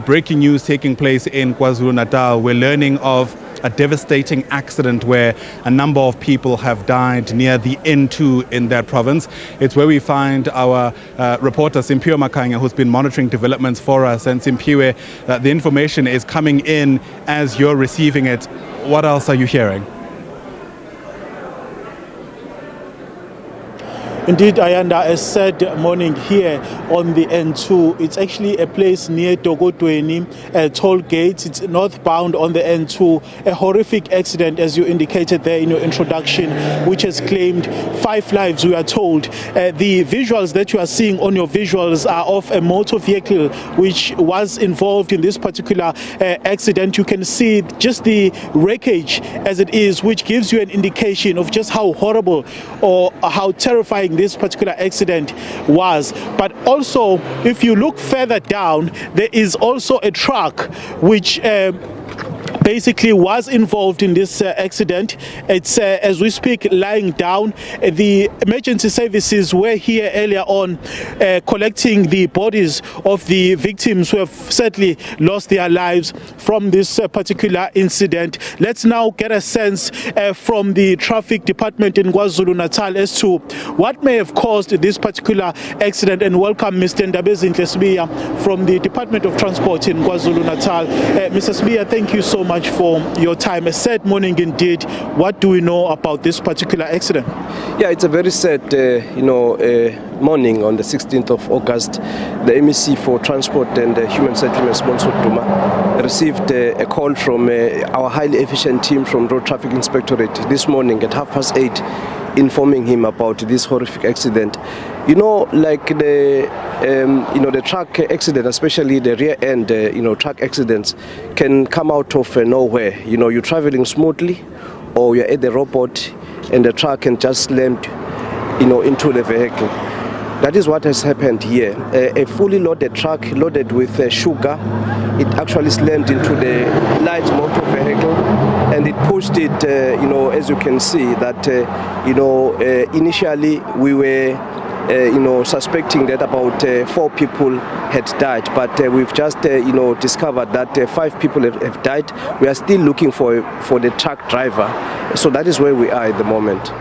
breaking news taking place in KwaZulu-Natal. We're learning of a devastating accident where a number of people have died near the N2 in that province. It's where we find our reporter Simphiwe Makhanya, who's been monitoring developments for us. And Simphiwe, the information is coming in as you're receiving it. What else are you hearing? Indeed, Ayanda, a sad morning here on the N2. It's actually a place near Edokodweni, a toll gate. It's northbound on the N2. A horrific accident, as you indicated there in your introduction, which has claimed 5 lives, we are told. The visuals that you are seeing on your visuals are of a motor vehicle which was involved in this particular accident. You can see just the wreckage as it is, which gives you an indication of just how horrible or how terrifying this particular accident was. But also, if you look further down, there is also a truck which basically was involved in this accident. It's as we speak lying down. The emergency services were here earlier on collecting the bodies of the victims who have sadly lost their lives from this particular incident. Let's now get a sense from the traffic department in KwaZulu-Natal as to what may have caused this particular accident, and welcome Mr. Ndabezinhle Sibiya from the Department of Transport in KwaZulu-Natal. Mr. Sibiya, thank you so much for your time. A sad morning indeed. What do we know about this particular accident? Yeah, it's a very sad morning on the 16th of August. The MEC for Transport and Human Settlements, Duma, received a call from our highly efficient team from Road Traffic Inspectorate this morning at 8:30, informing him about this horrific accident. Like the truck accident, especially the rear end, truck accidents can come out of nowhere. You're traveling smoothly, or you're at the robot, and the truck can just slam, into the vehicle. That is what has happened here. A fully loaded truck loaded with sugar, it actually slammed into the light motor vehicle, and it pushed it, as you can see, that, initially we were suspecting that about 4 people had died, but we've just, discovered that 5 people have died. We are still looking for the truck driver. So that is where we are at the moment.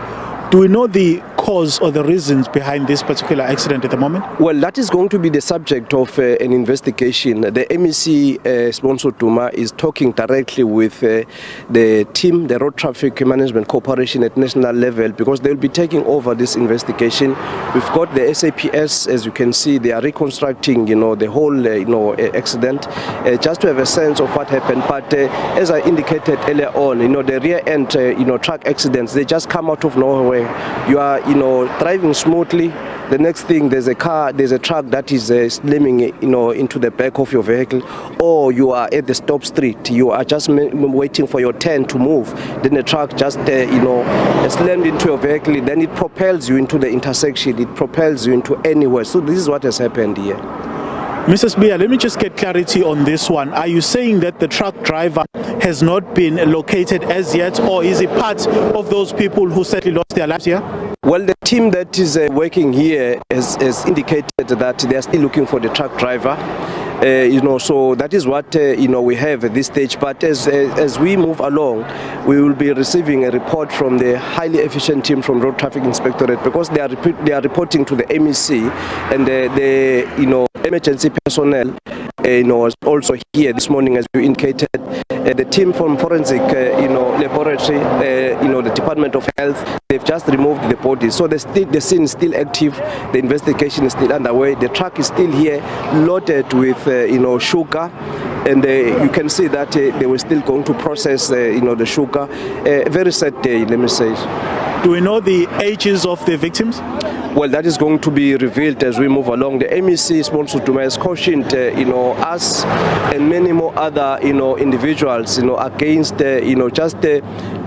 Do we know the cause or the reasons behind this particular accident at the moment? Well, that is going to be the subject of an investigation. The MEC, Sponsor Duma, is talking directly with the team, the Road Traffic Management Corporation at national level, because they will be taking over this investigation. We've got the SAPS, as you can see, they are reconstructing, the whole, accident, just to have a sense of what happened. But as I indicated earlier on, the rear end, truck accidents, they just come out of nowhere. You are, driving smoothly. The next thing, there's a truck that is slamming, into the back of your vehicle, or you are at the stop street. You are just waiting for your turn to move. Then the truck just, slammed into your vehicle. Then it propels you into the intersection. It propels you into anywhere. So this is what has happened here. Mrs. Bia, let me just get clarity on this one. Are you saying that the truck driver has not been located as yet, or is he part of those people who sadly lost their lives here? Well, the team that is working here has indicated that they are still looking for the truck driver. So that is what we have at this stage. But as we move along, we will be receiving a report from the highly efficient team from Road Traffic Inspectorate, because they are reporting to the MEC, and the emergency personnel also here this morning, as you indicated. The team from forensic laboratory, the Department of Health, they've just removed the bodies. So the scene is still active, the investigation is still underway. The truck is still here, loaded with sugar, and you can see that they were still going to process the sugar. A very sad day, let me say. Do we know the ages of the victims? Well, that is going to be revealed as we move along. The MEC Sponsor Duma has cautioned, us and many more other, individuals, against, just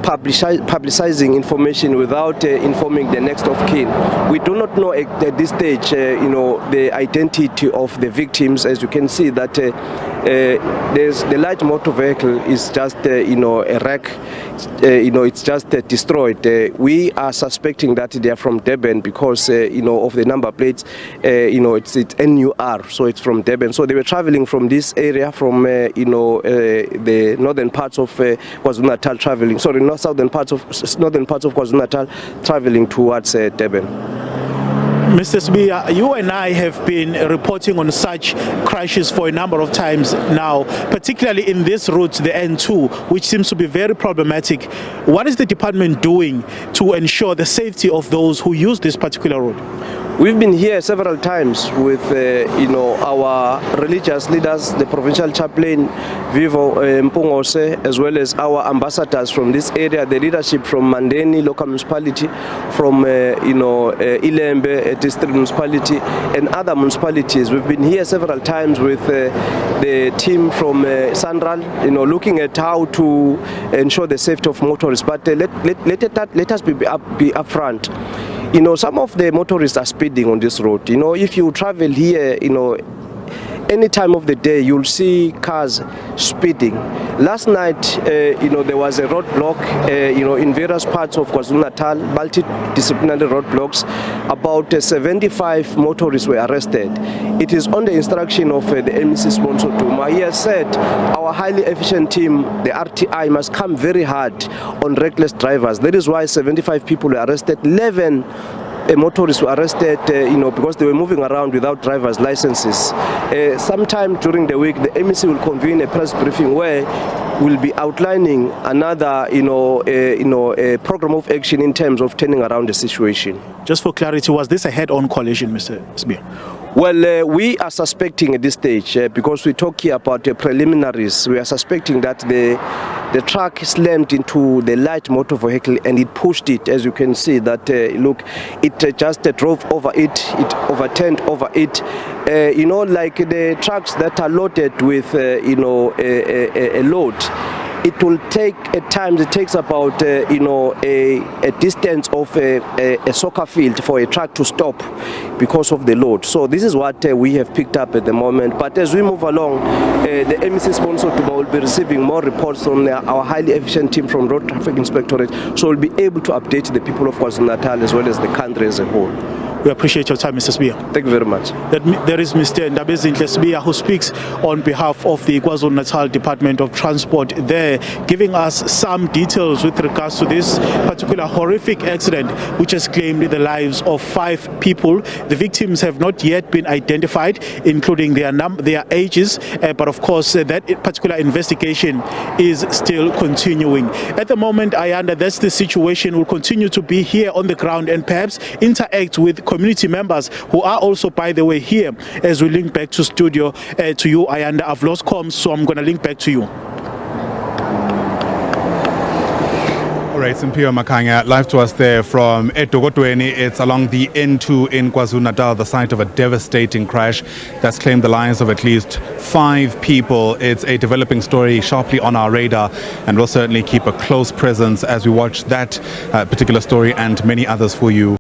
publicizing information without informing the next of kin. We do not know at this stage, the identity of the victims. As you can see that there's the light motor vehicle is just, a wreck. It's just destroyed. We are suspecting that they are from Durban, because of the number plates, it's NUR, so it's from Durban. So they were traveling from this area, from the northern parts of KwaZulu-Natal, northern parts of KwaZulu-Natal, traveling towards Durban. Mr. Sibiya, you and I have been reporting on such crashes for a number of times now, particularly in this route, the N2, which seems to be very problematic. What is the department doing to ensure the safety of those who use this particular route? We've been here several times with our religious leaders, the provincial chaplain Vivo Mpungose, as well as our ambassadors from this area, the leadership from Mandeni local municipality, from Ilembe district municipality, and other municipalities. We've been here several times with the team from Sanral, looking at how to ensure the safety of motorists. But let us be upfront. Some of the motorists are speeding on this road. If you travel here, any time of the day, you'll see cars speeding. Last night, there was a roadblock, in various parts of KwaZulu-Natal, multidisciplinary roadblocks. About 75 motorists were arrested. It is on the instruction of the MEC sponsor Duma. He has said our highly efficient team, the RTI, must come very hard on reckless drivers. That is why 75 people were arrested. 11 motorists were arrested, because they were moving around without driver's licenses. Sometime during the week, the MEC will convene a press briefing where we'll be outlining another, a program of action in terms of turning around the situation. Just for clarity, was this a head-on collision, Mr. Sibiya? Well, we are suspecting at this stage, because we talk here about preliminaries, we are suspecting that the truck slammed into the light motor vehicle and it pushed it. As you can see, that look, it just drove over it, it overturned over it. Like the trucks that are loaded with a load, it will take at times, it takes about a distance of a soccer field for a truck to stop because of the load. So this is what we have picked up at the moment. But as we move along, the MEC sponsor will be receiving more reports from our highly efficient team from Road Traffic Inspectorate, so we'll be able to update the people of KwaZulu-Natal as well as the country as a whole. We appreciate your time, Mr. Sibiya. Thank you very much. There is Mr. Ndabezinhle Sibiya, who speaks on behalf of the KwaZulu-Natal Department of Transport there, giving us some details with regards to this particular horrific accident which has claimed the lives of 5 people. The victims have not yet been identified, including their ages, but of course that particular investigation is still continuing. At the moment, Ayanda, that's the situation. We'll continue to be here on the ground and perhaps interact with community members who are also, by the way, here as we link back to studio to you, Ayanda. I've lost comms, so I'm going to link back to you. All right, Simphiwe, Makhanya, live to us there from Edokodweni. It's along the N2 in KwaZulu-Natal, the site of a devastating crash that's claimed the lives of at least 5 people. It's a developing story sharply on our radar, and we'll certainly keep a close presence as we watch that particular story and many others for you.